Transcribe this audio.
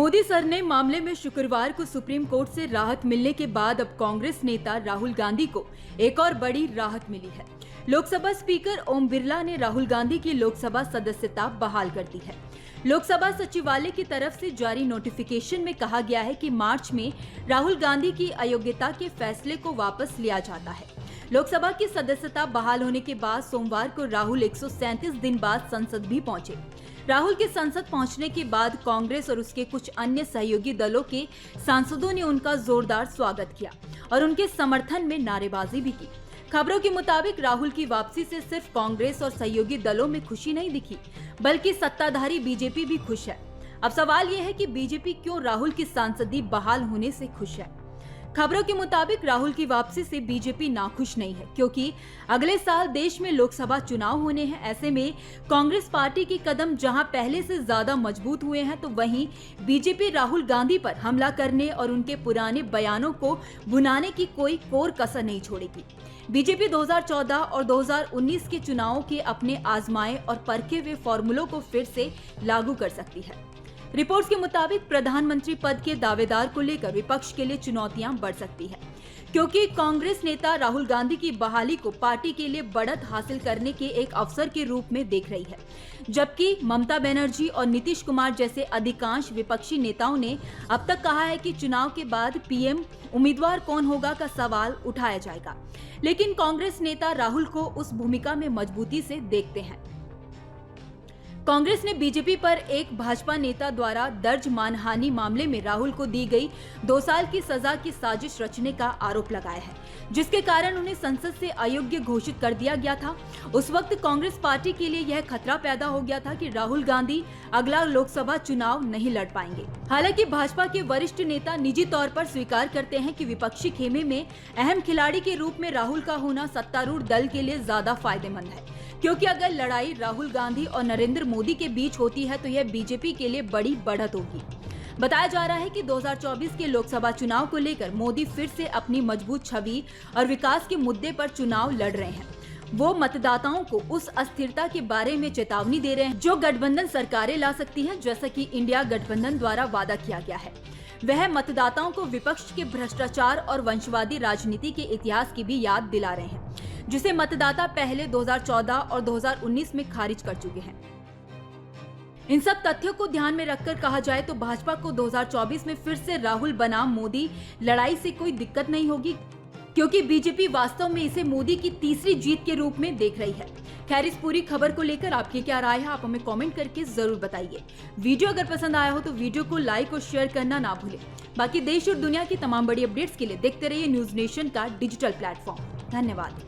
Modi sir ने मामले में शुक्रवार को सुप्रीम कोर्ट से राहत मिलने के बाद अब कांग्रेस नेता राहुल गांधी को एक और बड़ी राहत मिली है। लोकसभा स्पीकर ओम बिरला ने राहुल गांधी की लोकसभा सदस्यता बहाल कर दी है। लोकसभा सचिवालय की तरफ से जारी नोटिफिकेशन में कहा गया है कि मार्च में राहुल गांधी की अयोग्यता के फैसले को वापस लिया जाता है। लोकसभा की सदस्यता बहाल होने के बाद सोमवार को राहुल 137 दिन बाद संसद भी पहुंचे। राहुल के संसद पहुंचने के बाद कांग्रेस और उसके कुछ अन्य सहयोगी दलों के सांसदों ने उनका जोरदार स्वागत किया और उनके समर्थन में नारेबाजी भी की। खबरों के मुताबिक राहुल की वापसी से सिर्फ कांग्रेस और सहयोगी दलों में खुशी नहीं दिखी, बल्कि सत्ताधारी बीजेपी भी खुश है। अब सवाल यह है कि बीजेपी क्यों राहुल की सांसदी बहाल होने से खुश है। खबरों के मुताबिक राहुल की वापसी से बीजेपी नाखुश नहीं है, क्योंकि अगले साल देश में लोकसभा चुनाव होने हैं। ऐसे में कांग्रेस पार्टी के कदम जहां पहले से ज्यादा मजबूत हुए हैं, तो वहीं बीजेपी राहुल गांधी पर हमला करने और उनके पुराने बयानों को भुनाने की कोई कोर कसर नहीं छोड़ेगी। बीजेपी 2014 और 2019 के चुनावों के अपने आजमाए और परखे हुए फॉर्मूलों को फिर से लागू कर सकती है। रिपोर्ट्स के मुताबिक प्रधानमंत्री पद के दावेदार को लेकर विपक्ष के लिए चुनौतियां बढ़ सकती है, क्योंकि कांग्रेस नेता राहुल गांधी की बहाली को पार्टी के लिए बढ़त हासिल करने के एक अवसर के रूप में देख रही है, जबकि ममता बनर्जी और नीतीश कुमार जैसे अधिकांश विपक्षी नेताओं ने अब तक कहा है कि चुनाव के बाद पीएम उम्मीदवार कौन होगा का सवाल उठाया जाएगा। लेकिन कांग्रेस नेता राहुल को उस भूमिका में मजबूती से देखते हैं। कांग्रेस ने बीजेपी पर एक भाजपा नेता द्वारा दर्ज मानहानि मामले में राहुल को दी गई 2 साल की सजा की साजिश रचने का आरोप लगाया है, जिसके कारण उन्हें संसद से अयोग्य घोषित कर दिया गया था। उस वक्त कांग्रेस पार्टी के लिए यह खतरा पैदा हो गया था कि राहुल गांधी अगला लोकसभा चुनाव नहीं लड़ पाएंगे। हालांकि भाजपा के वरिष्ठ नेता निजी तौर पर स्वीकार करते हैं कि विपक्षी खेमे में अहम खिलाड़ी के रूप में राहुल का होना सत्तारूढ़ दल के लिए ज्यादा फायदेमंद है, क्योंकि अगर लड़ाई राहुल गांधी और नरेंद्र मोदी के बीच होती है तो यह बीजेपी के लिए बड़ी बढ़त होगी। बताया जा रहा है कि 2024 के लोकसभा चुनाव को लेकर मोदी फिर से अपनी मजबूत छवि और विकास के मुद्दे पर चुनाव लड़ रहे हैं। वो मतदाताओं को उस अस्थिरता के बारे में चेतावनी दे रहे हैं जो गठबंधन सरकारें ला सकती हैं, जैसा कि इंडिया गठबंधन द्वारा वादा किया गया है। वह मतदाताओं को विपक्ष के भ्रष्टाचार और वंशवादी राजनीति के इतिहास की भी याद दिला रहे हैं, जिसे मतदाता पहले 2014 और 2019 में खारिज कर चुके हैं। इन सब तथ्यों को ध्यान में रखकर कहा जाए तो भाजपा को 2024 में फिर से राहुल बनाम मोदी लड़ाई से कोई दिक्कत नहीं होगी, क्योंकि बीजेपी वास्तव में इसे मोदी की तीसरी जीत के रूप में देख रही है। खैर, इस पूरी खबर को लेकर आपकी क्या राय है, आप हमें कमेंट करके जरूर बताइए। वीडियो अगर पसंद आया हो तो वीडियो को लाइक और शेयर करना ना भूलें। बाकी देश और दुनिया की तमाम बड़ी अपडेट्स के लिए देखते रहिए न्यूज नेशन का डिजिटल प्लेटफॉर्म। धन्यवाद।